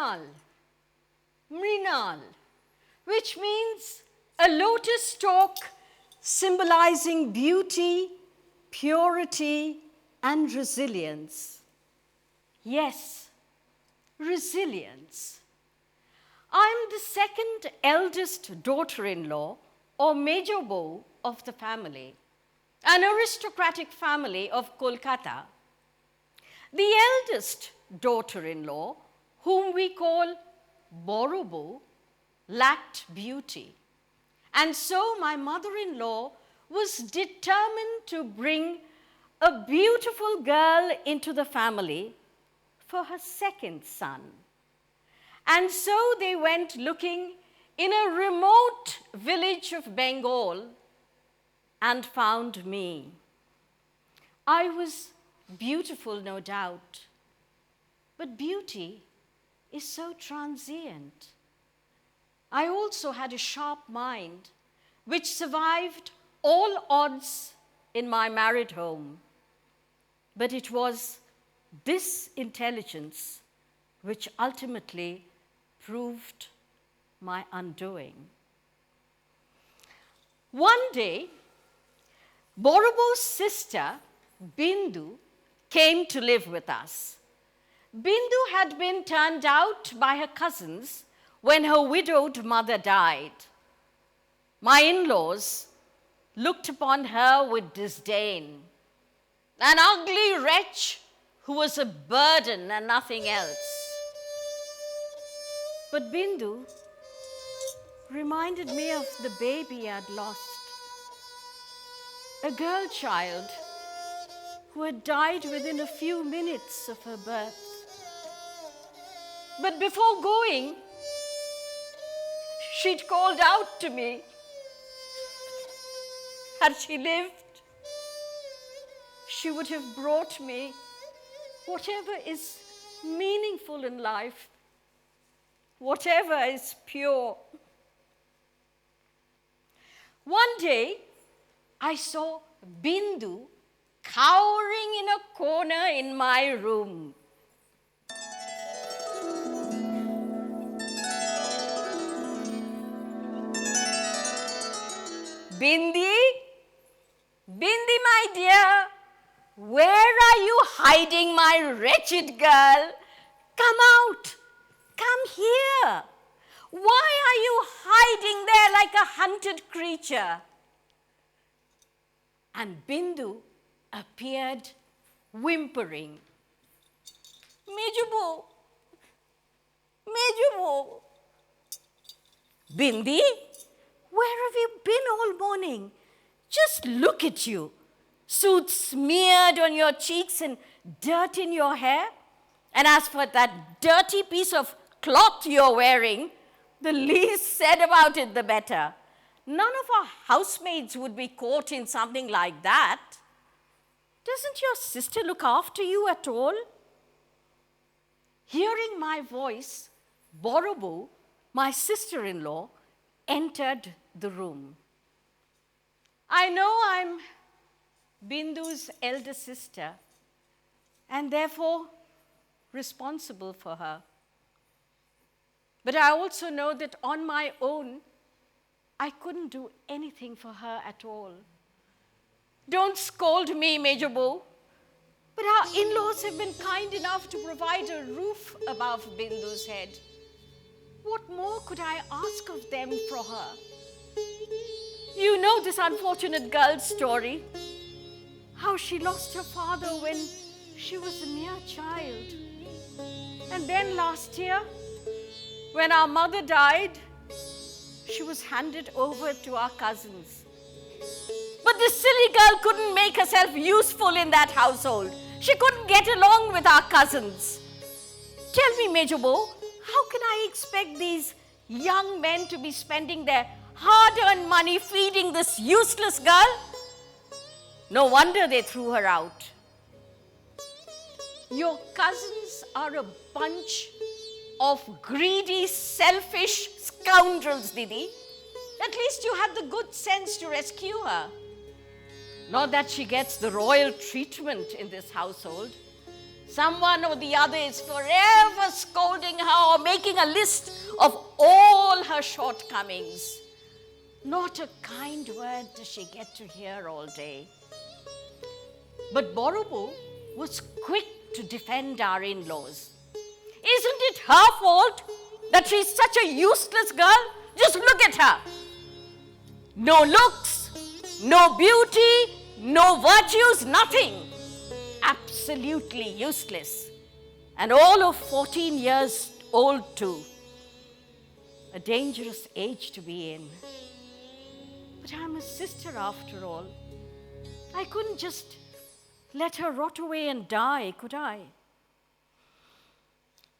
Mrinal, Mrinal, which means a lotus stalk symbolizing beauty, purity, and resilience. Yes, resilience. I'm the second eldest daughter-in-law or major beau of the family, an aristocratic family of Kolkata. The eldest daughter-in-law, whom we call Boro beau, lacked beauty. And so my mother-in-law was determined to bring a beautiful girl into the family for her second son. And so they went looking in a remote village of Bengal and found me. I was beautiful, no doubt, but beauty is so transient. I also had a sharp mind which survived all odds in my married home. But it was this intelligence which ultimately proved my undoing. One day, Boro beau's sister, Bindu, came to live with us. Bindu had been turned out by her cousins when her widowed mother died. My in-laws looked upon her with disdain, an ugly wretch who was a burden and nothing else. But Bindu reminded me of the baby I'd lost, a girl child who had died within a few minutes of her birth. But before going, she'd called out to me. Had she lived, she would have brought me whatever is meaningful in life, whatever is pure. One day, I saw Bindu cowering in a corner in my room. Bindi, Bindi, my dear, where are you hiding, my wretched girl? Come out, come here. Why are you hiding there like a hunted creature? And Bindu appeared whimpering. Mejubo, Mejubo. Bindi, where have you been all morning? Just look at you. Soot smeared on your cheeks and dirt in your hair. And as for that dirty piece of cloth you're wearing, the least said about it, the better. None of our housemaids would be caught in something like that. Doesn't your sister look after you at all? Hearing my voice, Boro beau, my sister-in-law, entered the room. I know I'm Bindu's elder sister and therefore responsible for her. But I also know that on my own, I couldn't do anything for her at all. Don't scold me, Major beau, but our in-laws have been kind enough to provide a roof above Bindu's head. What more could I ask of them for her? You know this unfortunate girl's story, how she lost her father when she was a mere child. And then last year, when our mother died, she was handed over to our cousins. But this silly girl couldn't make herself useful in that household. She couldn't get along with our cousins. Tell me, Major beau, how can I expect these young men to be spending their hard-earned money feeding this useless girl? No wonder they threw her out. Your cousins are a bunch of greedy, selfish scoundrels, Didi. At least you had the good sense to rescue her. Not that she gets the royal treatment in this household. Someone or the other is forever scolding her or making a list of all her shortcomings. Not a kind word does she get to hear all day. But Borobo was quick to defend our in-laws. Isn't it her fault that she's such a useless girl? Just look at her. No looks, no beauty, no virtues, nothing. Absolutely useless. And all of 14 years old too. A dangerous age to be in. But I'm a sister after all. I couldn't just let her rot away and die, could I?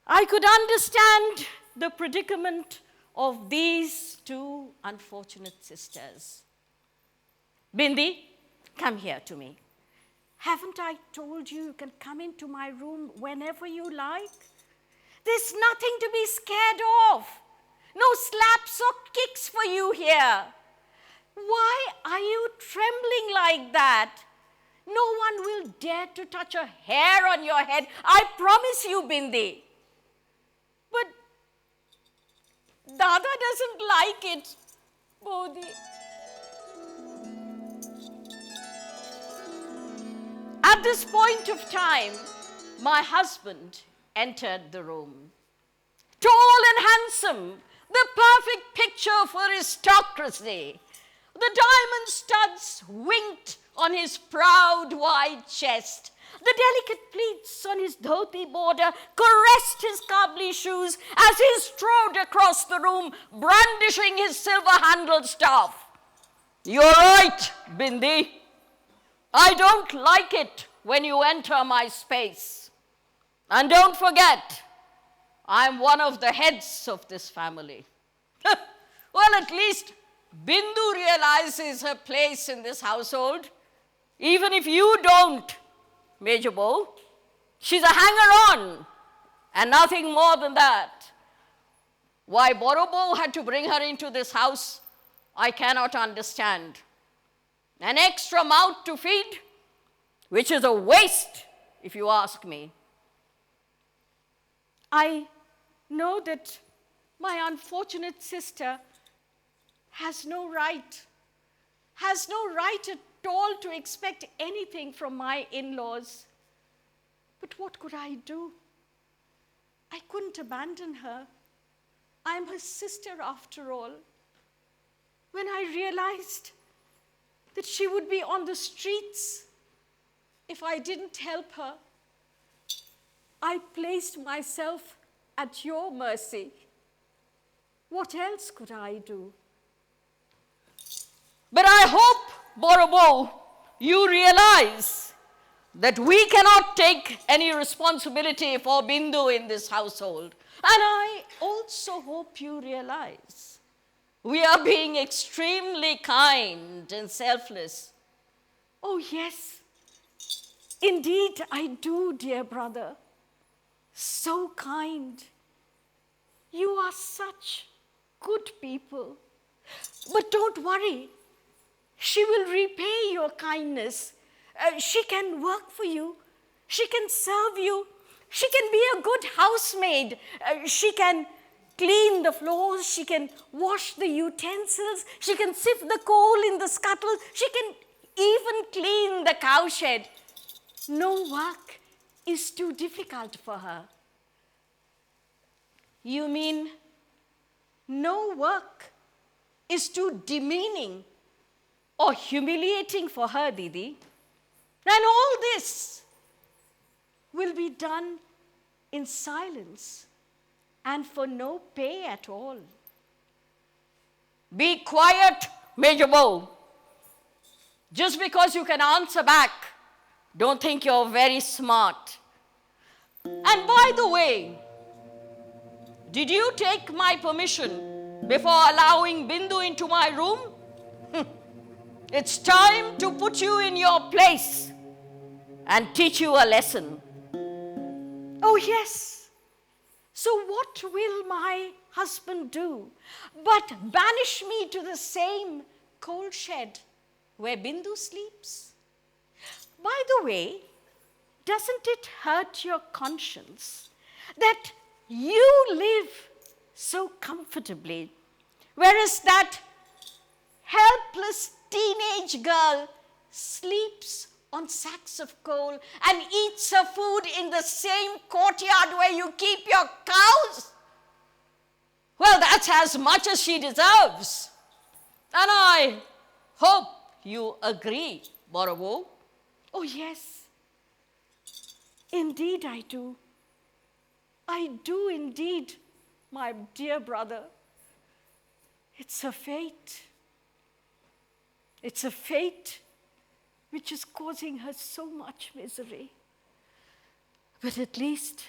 I could understand the predicament of these two unfortunate sisters. Bindi, come here to me. Haven't I told you you can come into my room whenever you like? There's nothing to be scared of. No slaps or kicks for you here. Why are you trembling like that? No one will dare to touch a hair on your head. I promise you, Bindi. But Dada doesn't like it, Bodhi. At this point of time, my husband entered the room. Tall and handsome, the perfect picture for aristocracy. The diamond studs winked on his proud wide chest. The delicate pleats on his dhoti border caressed his Kabli shoes as he strode across the room, brandishing his silver-handled staff. You're right, Bindi. I don't like it when you enter my space. And don't forget, I'm one of the heads of this family. Well, at least Bindu realizes her place in this household. Even if you don't, Major Bo, she's a hanger-on and nothing more than that. Why Borobo had to bring her into this house, I cannot understand. An extra mouth to feed, which is a waste, if you ask me. I know that my unfortunate sister has no right at all to expect anything from my in-laws. But what could I do? I couldn't abandon her. I'm her sister after all. When I realized that she would be on the streets if I didn't help her, I placed myself at your mercy. What else could I do? But I hope, Borobo, you realize that we cannot take any responsibility for Bindu in this household. And I also hope you realize we are being extremely kind and selfless. Oh, yes. Indeed, I do, dear brother. So kind. You are such good people. But don't worry. She will repay your kindness. She can work for you. She can serve you. She can be a good housemaid. She can clean the floors. She can wash the utensils. She can sift the coal in the scuttle. She can even clean the cowshed. No work is too difficult for her. You mean no work is too demeaning or humiliating for her, Didi? And all this will be done in silence and for no pay at all. Be quiet, Major Bo. Just because you can answer back, don't think you're very smart. And by the way, did you take my permission before allowing Bindu into my room? It's time to put you in your place and teach you a lesson. Oh, yes. So what will my husband do but banish me to the same coal shed where Bindu sleeps? By the way, doesn't it hurt your conscience that you live so comfortably, whereas that helpless teenage girl sleeps on sacks of coal and eats her food in the same courtyard where you keep your cows? Well, that's as much as she deserves. And I hope you agree, Borobo. Oh, yes. Indeed, I do. I do indeed, my dear brother. It's a fate. It's a fate which is causing her so much misery. But at least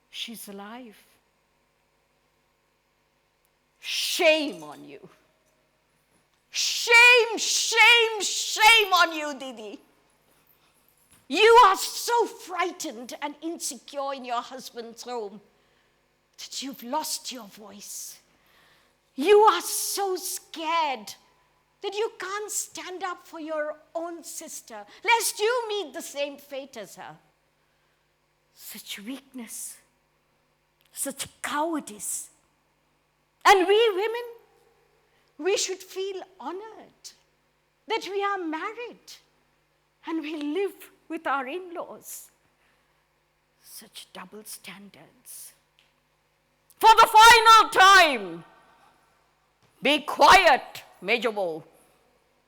she's alive. Shame on you. Shame, shame, shame on you, Didi. You are so frightened and insecure in your husband's home that you've lost your voice. You are so scared that you can't stand up for your own sister, lest you meet the same fate as her. Such weakness, such cowardice. And we women, we should feel honored that we are married and we live with our in-laws. Such double standards. For the final time, be quiet, Major Bo,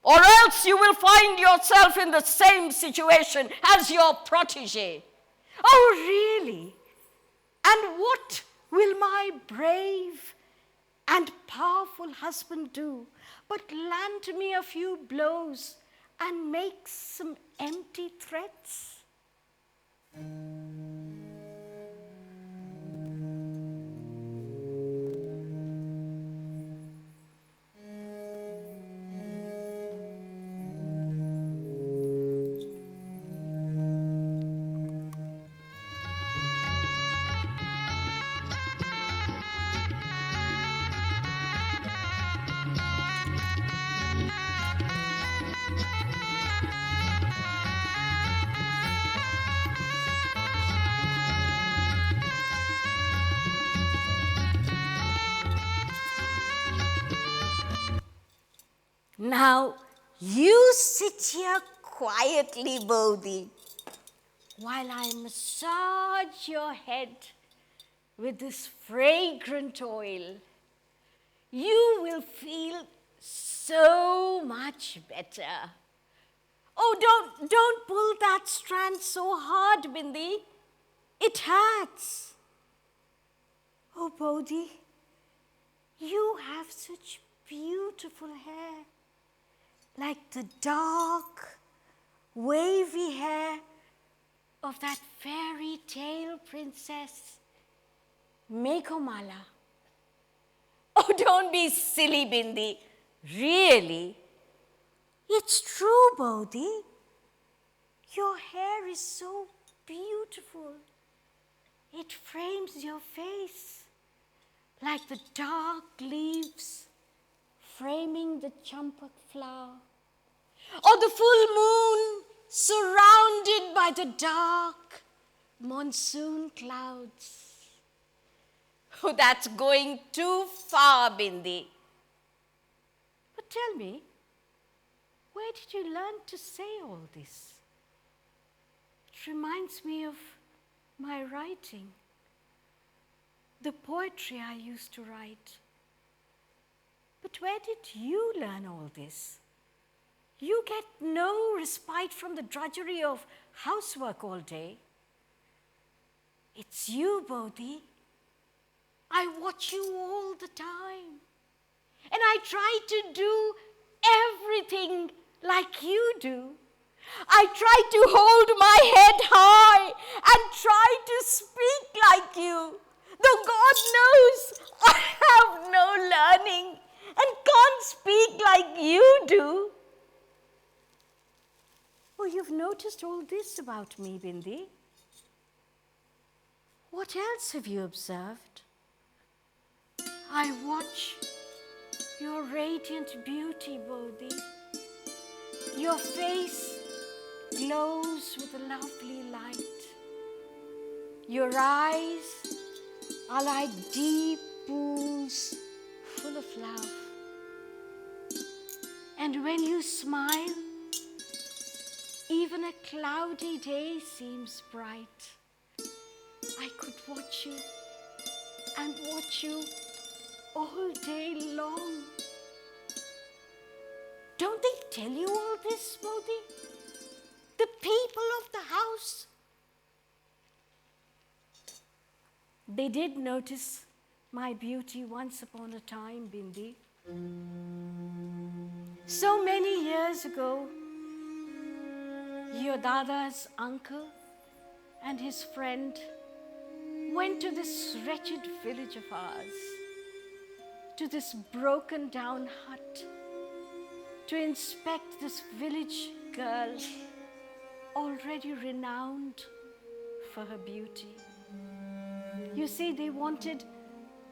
or else you will find yourself in the same situation as your protege. Oh, really? And what will my brave and powerful husband do but land me a few blows and make some empty threats? Now, you sit here quietly, Bodhi, while I massage your head with this fragrant oil. You will feel so much better. Oh, don't pull that strand so hard, Bindi. It hurts. Oh, Bodhi, you have such beautiful hair, like the dark, wavy hair of that fairy tale princess, Meghomala. Oh, don't be silly, Bindi. Really? It's true, Bodhi. Your hair is so beautiful. It frames your face like the dark leaves framing the champak flower, or the full moon surrounded by the dark monsoon clouds. Oh, that's going too far, Bindi. But tell me, where did you learn to say all this? It reminds me of my writing, the poetry I used to write. But where did you learn all this? You get no respite from the drudgery of housework all day. It's you, Bodhi. I watch you all the time. And I try to do everything like you do. I try to hold my head high and try to speak like you. Though God knows I have no learning and can't speak like you do. Oh, you've noticed all this about me, Bindi. What else have you observed? I watch your radiant beauty, Bodhi. Your face glows with a lovely light. Your eyes are like deep pools full of love. And when you smile, even a cloudy day seems bright. I could watch you and watch you all day long. Don't they tell you all this, Modi? The people of the house. They did notice my beauty once upon a time, Bindi. So many years ago, your Dada's uncle and his friend went to this wretched village of ours, to this broken down hut, to inspect this village girl already renowned for her beauty. You see, they wanted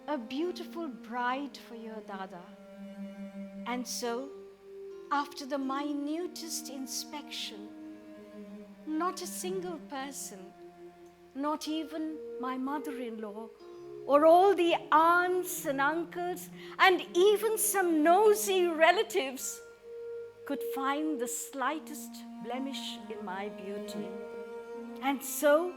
a beautiful bride for your Dada. And so, after the minutest inspection, not a single person, not even my mother-in-law, or all the aunts and uncles, and even some nosy relatives could find the slightest blemish in my beauty. And so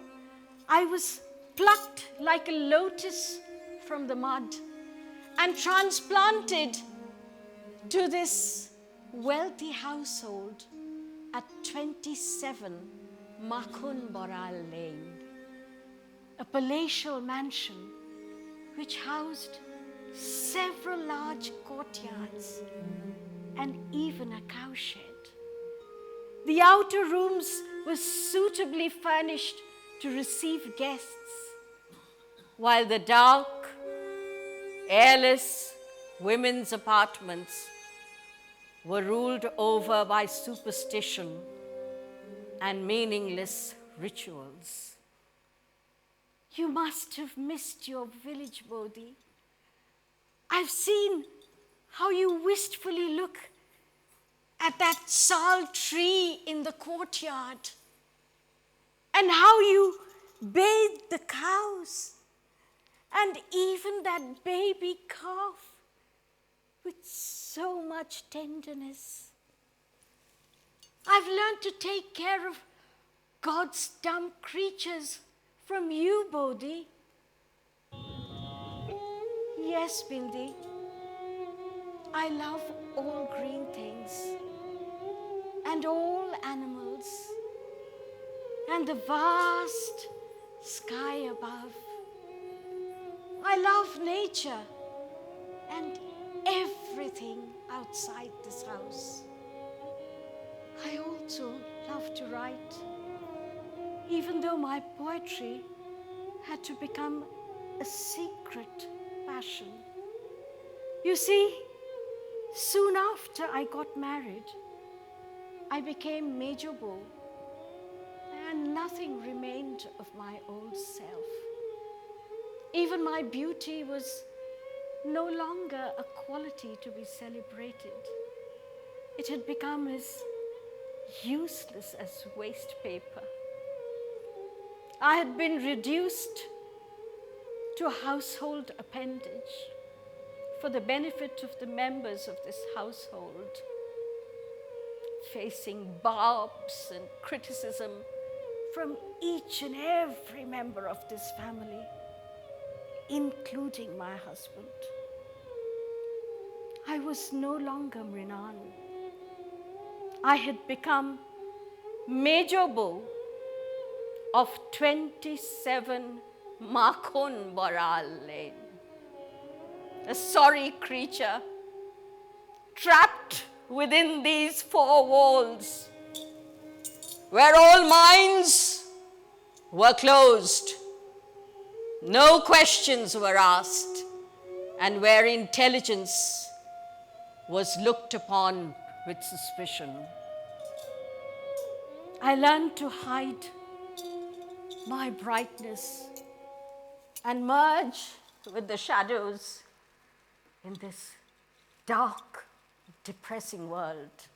I was plucked like a lotus from the mud and transplanted to this wealthy household at 27 Makhun Boral Lane, a palatial mansion which housed several large courtyards and even a cowshed. The outer rooms were suitably furnished to receive guests, while the dark, airless women's apartments were ruled over by superstition and meaningless rituals. You must have missed your village, Bodhi. I've seen how you wistfully look at that sal tree in the courtyard, and how you bathe the cows, and even that baby calf with so much tenderness. I've learned to take care of God's dumb creatures from you, Bodhi. Yes, Bindi, I love all green things and all animals and the vast sky above. I love nature and everything outside this house. I also love to write, even though my poetry had to become a secret passion. You see, soon after I got married, I became Major Beau, and nothing remained of my old self. Even my beauty was no longer a quality to be celebrated. It had become as useless as waste paper. I had been reduced to a household appendage for the benefit of the members of this household, facing barbs and criticism from each and every member of this family, including my husband. I was no longer Mrinal. I had become Major Beau of 27 Makhun Boral Lane, a sorry creature trapped within these four walls, where all minds were closed, no questions were asked, and where intelligence was looked upon with suspicion. I learned to hide my brightness and merge with the shadows in this dark, depressing world.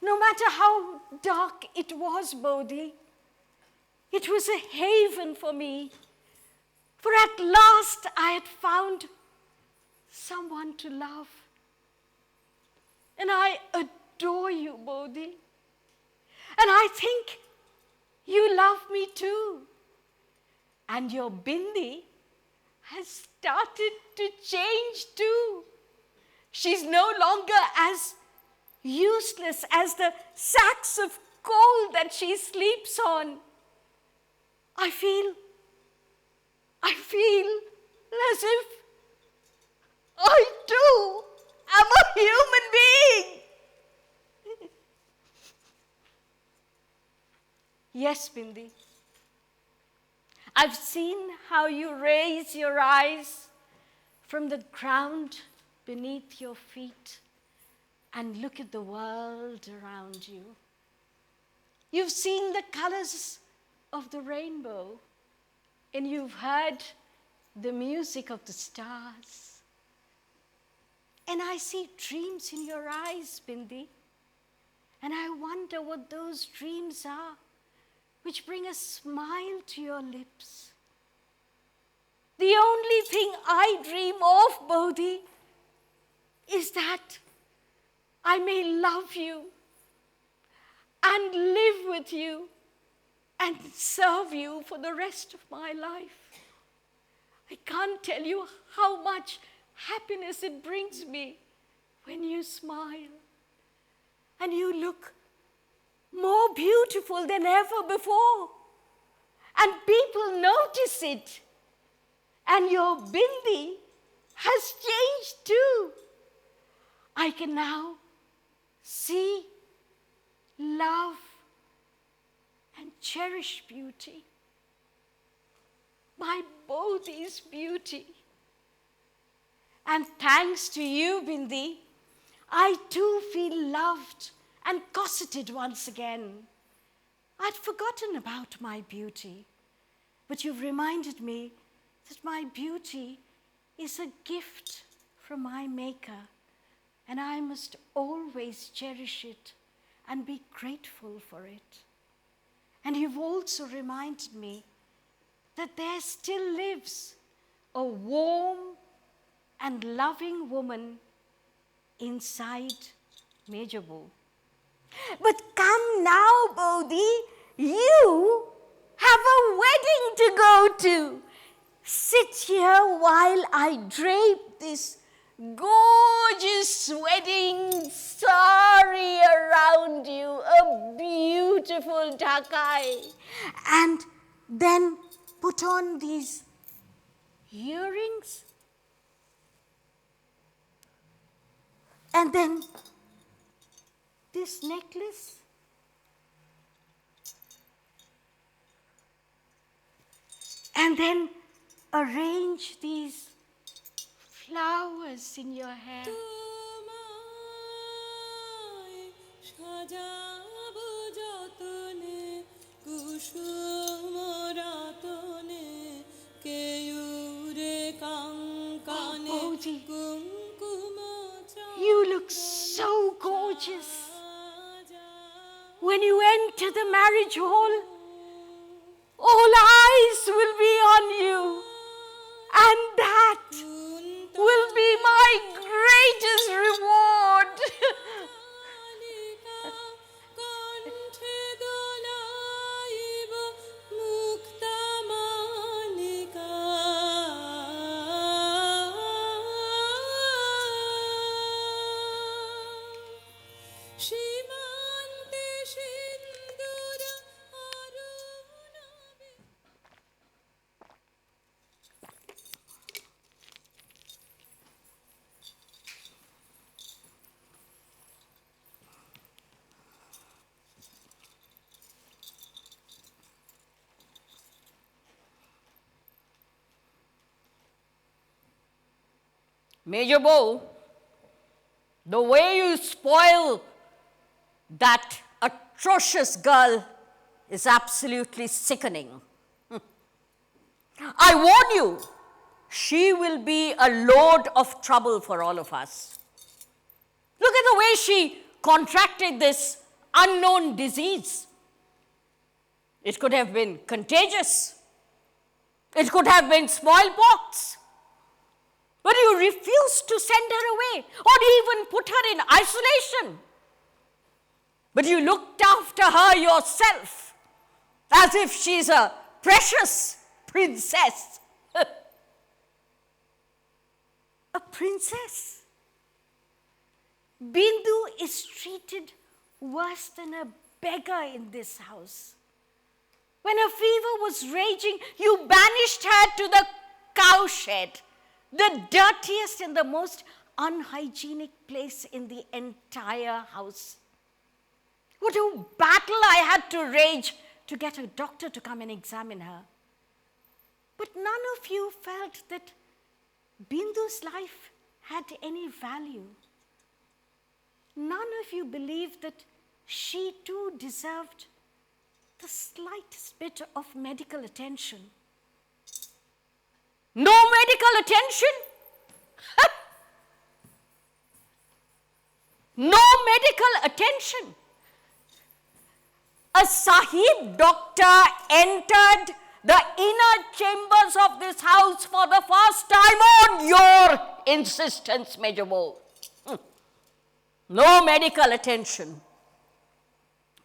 No matter how dark it was, Bodhi, it was a haven for me. For at last I had found someone to love. And I adore you, Bodhi. And I think you love me too. And your bindi has started to change too. She's no longer as useless as the sacks of coal that she sleeps on. I feel as if I too am a human being. Yes, Bindi. I've seen how you raise your eyes from the ground beneath your feet and look at the world around you. You've seen the colors of the rainbow, and you've heard the music of the stars. And I see dreams in your eyes, Bindi, and I wonder what those dreams are, which bring a smile to your lips. The only thing I dream of, Bodhi, is that I may love you and live with you and serve you for the rest of my life. I can't tell you how much happiness it brings me when you smile and you look more beautiful than ever before. And people notice it. And your bindi has changed too. I can now see, love, and cherish beauty. My Bodhi's beauty. And thanks to you, Bindi, I too feel loved and cosseted once again. I'd forgotten about my beauty, but you've reminded me that my beauty is a gift from my Maker, and I must always cherish it and be grateful for it. And you've also reminded me that there still lives a warm and loving woman inside Mejabu. But come now, Bodhi, you have a wedding to go to. Sit here while I drape this gorgeous wedding sari around you, a beautiful dhakai. And then put on these earrings. And then this necklace. And then arrange these flowers in your hair. Oh, Bodhi, you look so gorgeous. When you enter the marriage hall, all eyes will be on you, and that will be my greatest reward. Major Bo, the way you spoil that atrocious girl is absolutely sickening. I warn you, she will be a load of trouble for all of us. Look at the way she contracted this unknown disease. It could have been contagious. It could have been smallpox. But you refused to send her away or even put her in isolation. But you looked after her yourself as if she's a precious princess. A princess? Bindu is treated worse than a beggar in this house. When her fever was raging, you banished her to the cowshed, the dirtiest and the most unhygienic place in the entire house. What a battle I had to rage to get a doctor to come and examine her. But none of you felt that Bindu's life had any value. None of you believed that she too deserved the slightest bit of medical attention. No medical attention? No medical attention. A Sahib doctor entered the inner chambers of this house for the first time on your insistence, Major Bo. No medical attention.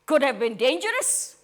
Could have been dangerous.